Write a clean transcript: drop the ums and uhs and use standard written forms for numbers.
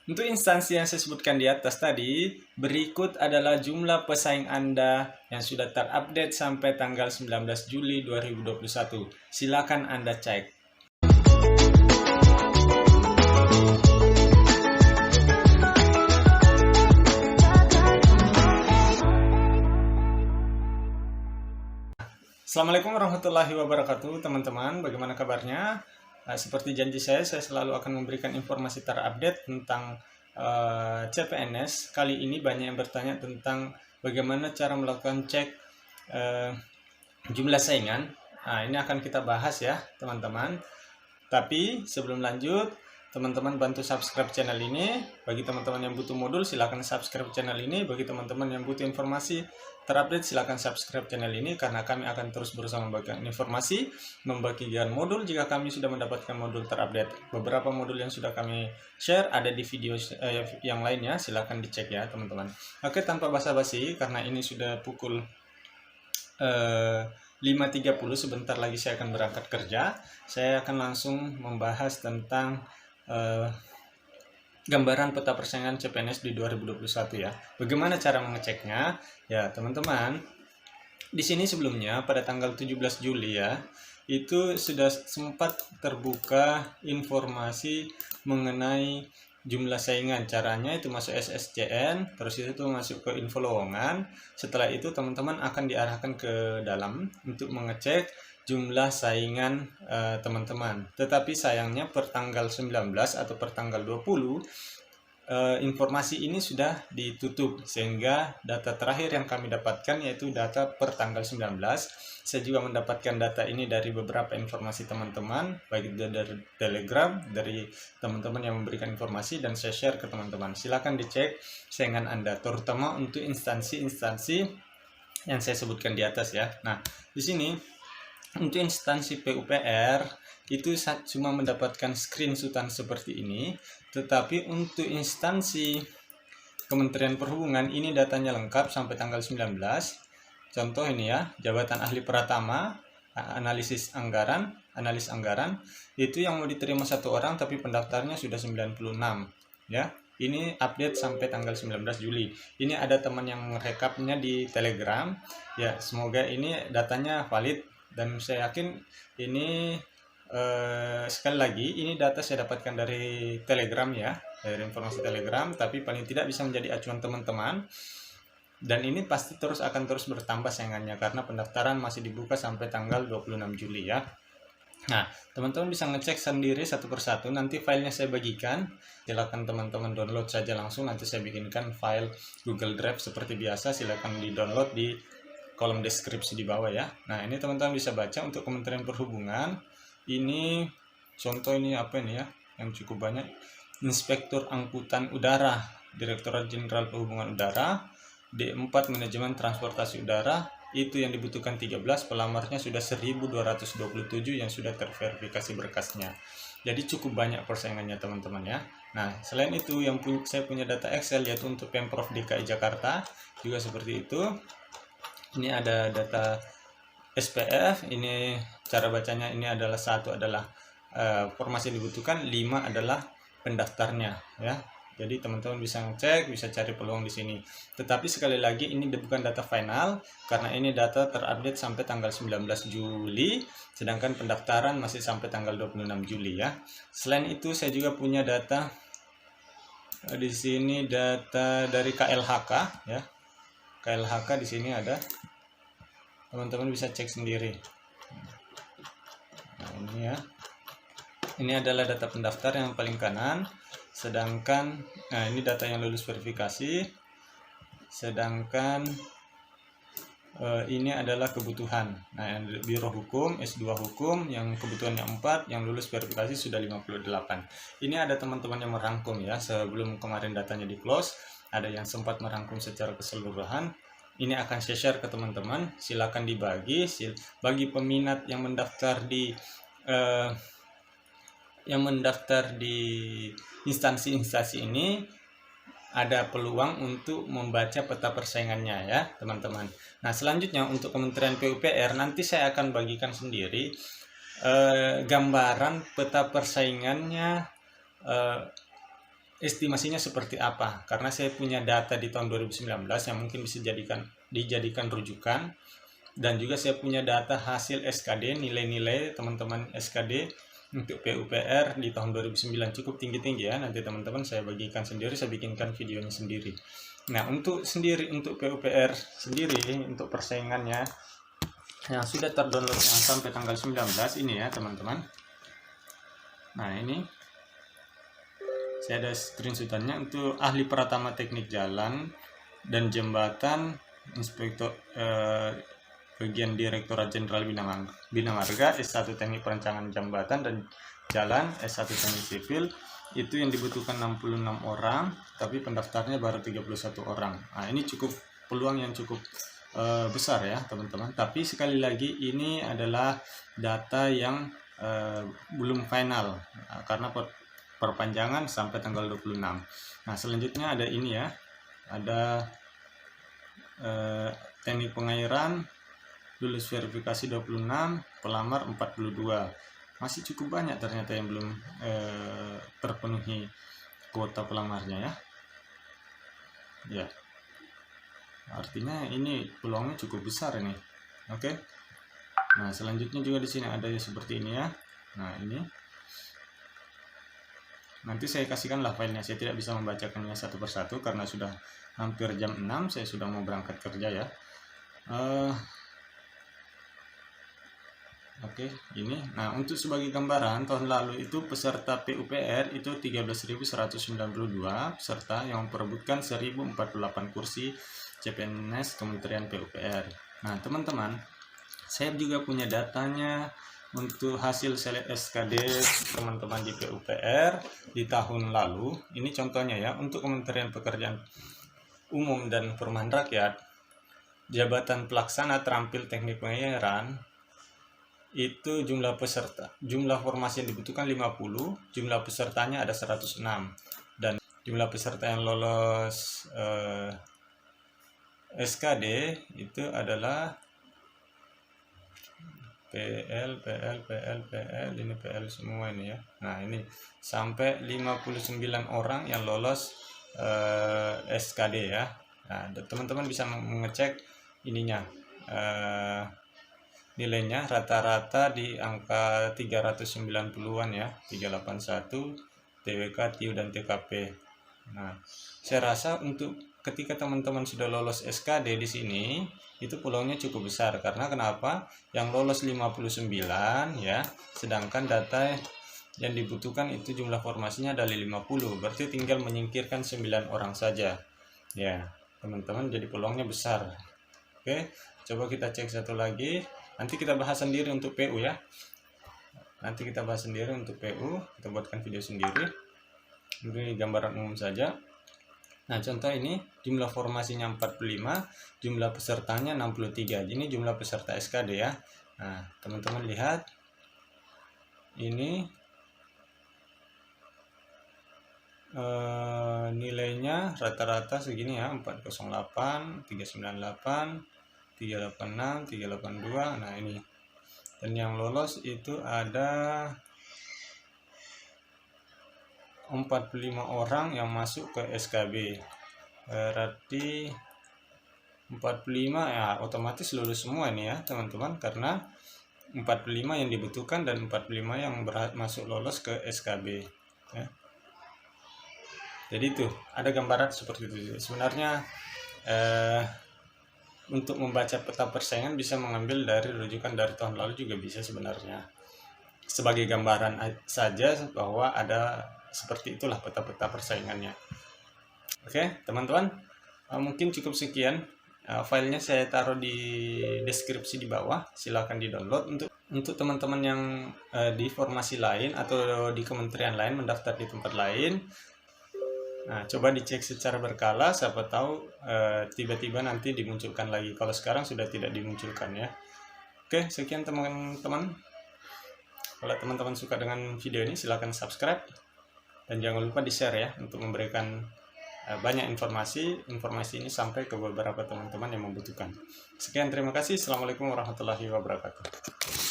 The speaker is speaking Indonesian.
Untuk instansi yang saya sebutkan di atas tadi, berikut adalah jumlah pesaing Anda yang sudah terupdate sampai tanggal 19 Juli 2021. Silakan Anda cek. Assalamualaikum warahmatullahi wabarakatuh, teman-teman. Bagaimana kabarnya? Seperti janji saya selalu akan memberikan informasi terupdate tentang CPNS. Kali ini banyak yang bertanya tentang bagaimana cara melakukan cek jumlah saingan. Nah, ini akan kita bahas ya, teman-teman. Tapi sebelum lanjut, teman-teman bantu subscribe channel ini. Bagi teman-teman yang butuh modul, silakan subscribe channel ini. Bagi teman-teman yang butuh informasi terupdate, silakan subscribe channel ini karena kami akan terus berusaha membagikan informasi, membagikan modul jika kami sudah mendapatkan modul terupdate. Beberapa modul yang sudah kami share ada di video yang lainnya, silakan dicek ya teman-teman. Oke, tanpa basa-basi karena ini sudah pukul 5.30, sebentar lagi saya akan berangkat kerja. Saya akan langsung membahas tentang gambaran peta persaingan CPNS di 2021 ya. Bagaimana cara mengeceknya? Ya, teman-teman. Di sini sebelumnya pada tanggal 17 Juli ya, itu sudah sempat terbuka informasi mengenai jumlah saingan. Caranya itu masuk SSCN, terus itu masuk ke info lowongan. Setelah itu teman-teman akan diarahkan ke dalam untuk mengecek jumlah saingan teman-teman. Tetapi sayangnya per tanggal 19 atau per tanggal 20 informasi ini sudah ditutup, sehingga data terakhir yang kami dapatkan yaitu data per tanggal 19. Saya juga mendapatkan data ini dari beberapa informasi teman-teman, baik dari Telegram, dari teman-teman yang memberikan informasi, dan saya share ke teman-teman. Silakan dicek saingan Anda, terutama untuk instansi-instansi yang saya sebutkan di atas ya. Nah, di sini untuk instansi PUPR itu cuma mendapatkan screenshotan seperti ini, tetapi untuk instansi Kementerian Perhubungan ini datanya lengkap sampai tanggal 19. Contoh ini ya, Jabatan Ahli Pratama, analis anggaran, itu yang mau diterima 1 orang tapi pendaftarnya sudah 96 ya. Ini update sampai tanggal 19 Juli. Ini ada teman yang merekapnya di Telegram. Ya, semoga ini datanya valid. Dan saya yakin ini sekali lagi ini data saya dapatkan dari Telegram ya, dari informasi Telegram, tapi paling tidak bisa menjadi acuan teman-teman. Dan ini pasti akan terus bertambah saingannya karena pendaftaran masih dibuka sampai tanggal 26 Juli ya. Nah, teman-teman bisa ngecek sendiri satu persatu. Nanti filenya saya bagikan. Silakan teman-teman download saja langsung. Nanti saya bikinkan file Google Drive seperti biasa. Silakan di-download di kolom deskripsi di bawah ya. Nah, ini teman-teman bisa baca untuk Kementerian Perhubungan. Ini contoh ini apa ini ya, yang cukup banyak. Inspektur Angkutan Udara, Direktorat Jenderal Perhubungan Udara, D4 Manajemen Transportasi Udara, itu yang dibutuhkan 13, pelamarnya sudah 1227 yang sudah terverifikasi berkasnya. Jadi cukup banyak persaingannya teman-teman ya. Nah, selain itu yang saya punya data Excel yaitu untuk Pemprov DKI Jakarta juga seperti itu. Ini ada data SPF, ini cara bacanya, ini adalah 1 adalah formasi yang dibutuhkan, 5 adalah pendaftarnya ya. Jadi teman-teman bisa ngecek, bisa cari peluang di sini. Tetapi sekali lagi ini bukan data final karena ini data terupdate sampai tanggal 19 Juli, sedangkan pendaftaran masih sampai tanggal 26 Juli ya. Selain itu saya juga punya data di sini, data dari KLHK ya. KLHK di sini ada. Teman-teman bisa cek sendiri. Nah, ini ya. Ini adalah data pendaftar yang paling kanan. Sedangkan ini data yang lulus verifikasi. Sedangkan ini adalah kebutuhan. Nah, yang Biro Hukum, S2 Hukum yang kebutuhannya 4, yang lulus verifikasi sudah 58. Ini ada teman-teman yang merangkum ya, sebelum kemarin datanya di close, ada yang sempat merangkum secara keseluruhan. Ini akan saya share ke teman-teman. Silakan dibagi bagi peminat yang mendaftar di instansi-instansi ini, ada peluang untuk membaca peta persaingannya ya teman-teman. Nah, selanjutnya untuk Kementerian PUPR nanti saya akan bagikan sendiri gambaran peta persaingannya estimasinya seperti apa, karena saya punya data di tahun 2019 yang mungkin bisa dijadikan rujukan, dan juga saya punya data hasil SKD, nilai-nilai teman-teman SKD untuk PUPR di tahun 2009 cukup tinggi-tinggi ya. Nanti teman-teman saya bagikan sendiri, saya bikinkan videonya sendiri. Nah, untuk PUPR sendiri, untuk persaingannya yang sudah terdownload yang sampai tanggal 19 ini ya teman-teman. Nah, ini saya ada screenshotannya untuk ahli Pratama Teknik Jalan dan Jembatan, Inspektor bagian Direktorat Jenderal Bina Marga, S1 Teknik Perencanaan Jembatan dan Jalan, S1 Teknik Sipil, itu yang dibutuhkan 66 orang, tapi pendaftarnya baru 31 orang. Nah, ini cukup peluang yang cukup besar ya teman-teman, tapi sekali lagi ini adalah data yang belum final karena perpanjangan sampai tanggal 26. Nah, selanjutnya ada ini ya, ada teknik pengairan, lulus verifikasi 26, pelamar 42. Masih cukup banyak ternyata yang belum terpenuhi kuota pelamarnya ya. Ya. Artinya ini peluangnya cukup besar ini. Oke. Nah, selanjutnya juga di sini ada seperti ini ya. Nah, ini nanti saya kasihkanlah filenya. Saya tidak bisa membacakannya satu persatu karena sudah hampir jam 6, saya sudah mau berangkat kerja ya. Oke, ini. Nah, untuk sebagai gambaran, tahun lalu itu peserta PUPR itu 13.192 peserta yang memperebutkan 1.048 kursi CPNS Kementerian PUPR. Nah, teman-teman, saya juga punya datanya untuk hasil selek SKD teman-teman di PUPR di tahun lalu. Ini contohnya ya, untuk Kementerian Pekerjaan Umum dan Perumahan Rakyat, Jabatan Pelaksana Terampil Teknik Pengairan, itu jumlah formasi yang dibutuhkan 50, jumlah pesertanya ada 106, dan jumlah peserta yang lolos SKD itu adalah PL, ini PL semua ini ya. Nah, ini sampai 59 orang yang lolos SKD ya. Nah, teman-teman bisa mengecek ininya, nilainya rata-rata di angka 390-an ya, 381 TWK, TIU dan TKP. Nah, saya rasa untuk ketika teman-teman sudah lolos SKD di sini itu peluangnya cukup besar, karena kenapa? Yang lolos 59 ya, sedangkan data yang dibutuhkan itu jumlah formasinya dari 50, berarti tinggal menyingkirkan 9 orang saja ya teman-teman, jadi peluangnya besar. Oke, coba kita cek satu lagi. Nanti kita bahas sendiri untuk PU ya. Nanti kita bahas sendiri untuk PU. Kita buatkan video sendiri. Ini gambaran umum saja. Nah, contoh ini jumlah formasinya 45, jumlah pesertanya 63. Ini jumlah peserta SKD ya. Nah, teman-teman lihat. Ini nilainya rata-rata segini ya, 408, 398, 386, 382. Nah, ini. Dan yang lolos itu ada 45 orang yang masuk ke SKB. Berarti 45 ya otomatis lulus semua ini ya, teman-teman, karena 45 yang dibutuhkan dan 45 yang masuk lolos ke SKB ya. Jadi itu ada gambaran seperti itu. Sebenarnya untuk membaca peta persaingan bisa mengambil dari rujukan dari tahun lalu juga bisa sebenarnya, sebagai gambaran saja bahwa ada seperti itulah peta-peta persaingannya. Oke teman-teman, mungkin cukup sekian. Filenya saya taruh di deskripsi di bawah, silahkan di download. Untuk teman-teman yang di formasi lain atau di kementerian lain mendaftar di tempat lain, nah, coba dicek secara berkala, siapa tahu tiba-tiba nanti dimunculkan lagi. Kalau sekarang sudah tidak dimunculkan ya. Oke, sekian teman-teman. Kalau teman-teman suka dengan video ini, silahkan subscribe. Dan jangan lupa di-share ya, untuk memberikan banyak informasi ini sampai ke beberapa teman-teman yang membutuhkan. Sekian, terima kasih. Assalamualaikum warahmatullahi wabarakatuh.